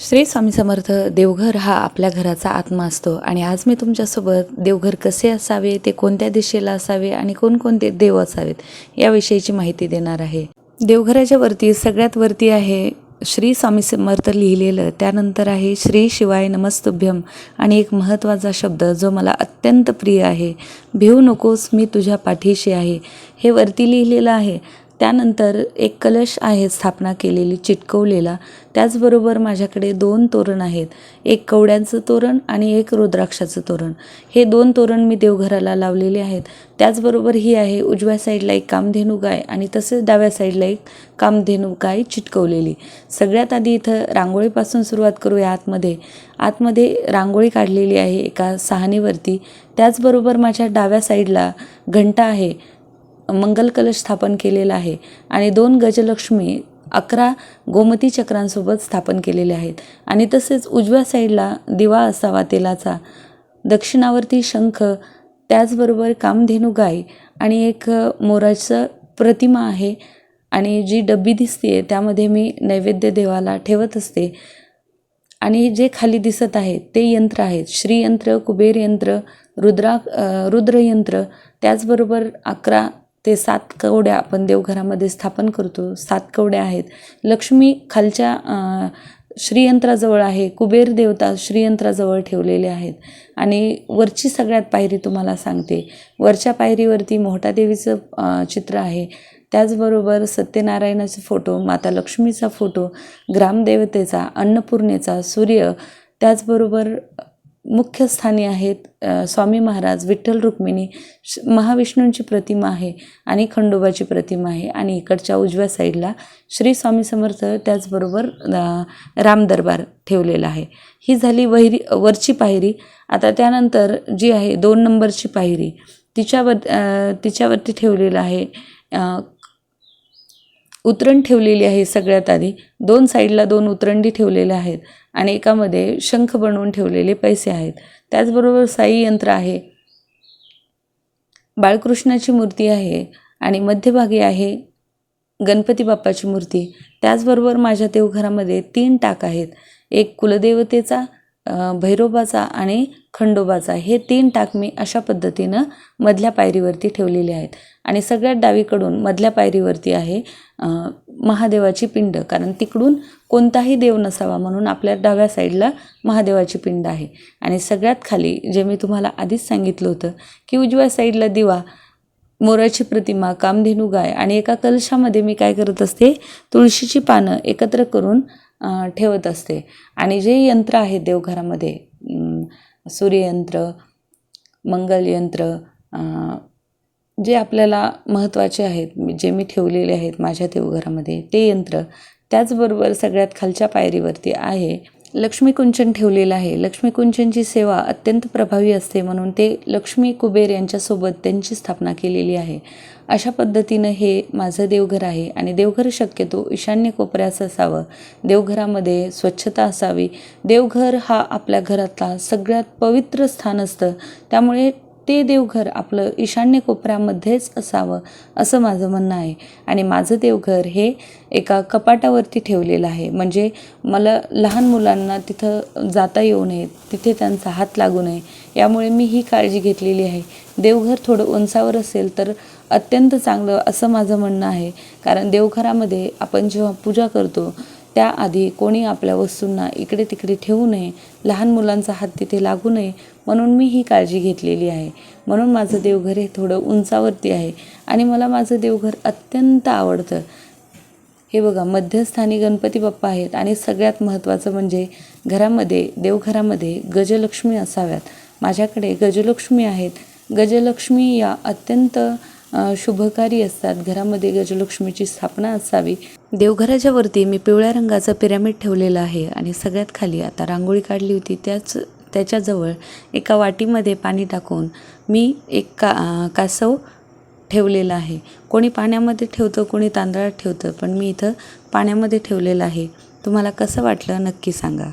श्री स्वामी समर्थ. देवघर हा आपल्या घराचा आत्मा असतो आणि आज मी तुमच्यासोबत देवघर कसे असावे, ते कोणत्या दिशेला असावे आणि कोणकोणते देव असावेत याविषयीची माहिती देणार आहे. देवघराच्या वरती सगळ्यात वरती आहे श्री स्वामी समर्थ लिहिलेलं, त्यानंतर आहे श्री शिवाय नमस्तुभ्यम आणि एक महत्त्वाचा शब्द जो मला अत्यंत प्रिय आहे, भिवू नकोस मी तुझ्या पाठीशी आहे, हे वरती लिहिलेलं आहे. त्यानंतर एक कलश आहे स्थापना केलेली चिटकवलेला. त्याचबरोबर माझ्याकडे 2 तोरण आहेत, एक कवड्यांचं तोरण आणि एक रुद्राक्षाचं तोरण. हे 2 तोरण मी देवघराला लावलेले आहेत. त्याचबरोबर ही आहे उजव्या साईडला एक कामधेनू गाय आणि तसेच डाव्या साईडला एक कामधेनू गाय चिटकवलेली. सगळ्यात आधी इथं रांगोळीपासून सुरुवात करूया. आतमध्ये रांगोळी काढलेली आहे एका सहाणीवरती. त्याचबरोबर माझ्या डाव्या साईडला घंटा आहे, मंगल कलश स्थापन केलेला आहे आणि 2 गजलक्ष्मी 11 गोमती चक्रांसोबत स्थापन केलेले आहेत. आणि तसेच उजव्या साईडला दिवा असावा तेलाचा, दक्षिणावरती शंख, त्याचबरोबर कामधेनू गाय आणि एक मोराचं प्रतिमा आहे. आणि जी डब्बी दिसते त्यामध्ये मी नैवेद्य देवाला ठेवत असते. आणि जे खाली दिसत आहे ते यंत्र आहेत, श्रीयंत्र, कुबेर यंत्र, रुद्रयंत्र. त्याचबरोबर 11 ते 7 कवड्या आपण देवघरामध्ये स्थापन करतो. 7 कवड्या आहेत. लक्ष्मी खालच्या श्रीयंत्राजवळ आहे, कुबेर देवता श्रीयंत्राजवळ ठेवलेले आहेत. आणि वरची सगळ्यात पायरी तुम्हाला सांगते. वरच्या पायरीवरती मोहटादेवीचं चित्र आहे. त्याचबरोबर सत्यनारायणाचा फोटो, माता लक्ष्मीचा फोटो, ग्रामदेवतेचा, अन्नपूर्णेचा, सूर्य, त्याचबरोबर मुख्य स्थानी आहेत स्वामी महाराज, विठ्ठल रुक्मिणी, महाविष्णूंची प्रतिमा आहे आणि खंडोबाची प्रतिमा आहे. आणि इकडच्या उजव्या साईडला श्री स्वामी समर्थ, त्याचबरोबर रामदरबार ठेवलेला आहे. ही झाली वरची पायरी. आता त्यानंतर जी आहे 2 नंबरची पायरी, तिच्यावरती ठेवलेलं आहे उतरण ठेवलेली आहे. सगळ्यात आधी 2 साईडला 2 उतरंडी ठेवलेल्या आहेत आणि एकामध्ये शंख बनवून ठेवलेले पैसे आहेत. त्याचबरोबर साई यंत्र आहे, बाळकृष्णाची मूर्ती आहे आणि मध्यभागी आहे गणपती बाप्पाची मूर्ती. त्याचबरोबर माझ्या देवघरामध्ये 3 टाक आहेत, एक कुलदेवतेचा, भैरोबाचा आणि खंडोबाचा. हे 3 टाक मी अशा पद्धतीनं मधल्या पायरीवरती ठेवलेले आहेत. आणि सगळ्यात डावीकडून मधल्या पायरीवरती आहे महादेवाची पिंड, कारण तिकडून कोणताही देव नसावा म्हणून आपल्या डाव्या साईडला महादेवाची पिंड आहे. आणि सगळ्यात खाली जे मी तुम्हाला आधीच सांगितलं होतं की उजव्या साईडला दिवा, मोराची प्रतिमा, कामधेनू गाय आणि एका कलशामध्ये मी काय करत असते, तुळशीची पानं एकत्र करून ठेवत असते. आणि जे यंत्र आहेत देवघरामध्ये, सूर्ययंत्र, मंगलयंत्र, जे आपल्याला महत्त्वाचे आहेत, जे मी ठेवलेले आहेत माझ्या देवघरामध्ये ते यंत्र. त्याचबरोबर सगळ्यात खालच्या पायरीवरती आहे लक्ष्मीकुंचन ठेवलेलं आहे. लक्ष्मीकुंचनची सेवा अत्यंत प्रभावी असते म्हणून ते लक्ष्मी कुबेर यांच्यासोबत त्यांची स्थापना केलेली आहे. अशा पद्धतीनं हे माझं देवघर आहे. आणि देवघर शक्यतो ईशान्य कोपऱ्याचं असावं, देवघरामध्ये स्वच्छता असावी. देवघर हा आपल्या घरातला सगळ्यात पवित्र स्थान असतं, त्यामुळे ते देवघर आपलं ईशान्य कोपऱ्यामध्येच असावं असं माझं म्हणणं आहे. आणि माझं देवघर हे एका कपाटावरती ठेवलेलं आहे, म्हणजे मला लहान मुलांना तिथं जाता येऊ नये, तिथे त्यांचा हात लागू नये, यामुळे मी ही काळजी घेतलेली आहे. देवघर थोडं उंचावर असेल तर अत्यंत चांगलं असं माझं म्हणणं आहे, कारण देवघरामध्ये आपण जेव्हा पूजा करतो त्याआधी कोणी आपल्या वस्तूंना इकडे तिकडे ठेवू नये, लहान मुलांचा हात तिथे लागू नये, म्हणून मी ही काळजी घेतलेली आहे. म्हणून माझं देवघर हे थोडं उंचावरती आहे आणि मला माझं देवघर अत्यंत आवडतं. हे बघा, मध्यस्थानी गणपती बाप्पा आहेत आणि सगळ्यात महत्त्वाचं म्हणजे घरामध्ये, देवघरामध्ये गजलक्ष्मी असाव्यात. माझ्याकडे गजलक्ष्मी आहेत. गजलक्ष्मी या अत्यंत शुभकारी असतात. घरामध्ये गजलक्ष्मीची स्थापना असावी. देवघराच्या वरती मी पिवळ्या रंगाचं पिरॅमिड ठेवलेलं आहे आणि सगळ्यात खाली आता रांगोळी काढली होती त्याच्याजवळ एका वाटीमध्ये पाणी टाकून मी एक कासव ठेवलेलं आहे. कोणी पाण्यामध्ये ठेवतं, कोणी तांदळात ठेवतं, पण मी इथं पाण्यामध्ये ठेवलेलं आहे. तुम्हाला कसं वाटलं नक्की सांगा.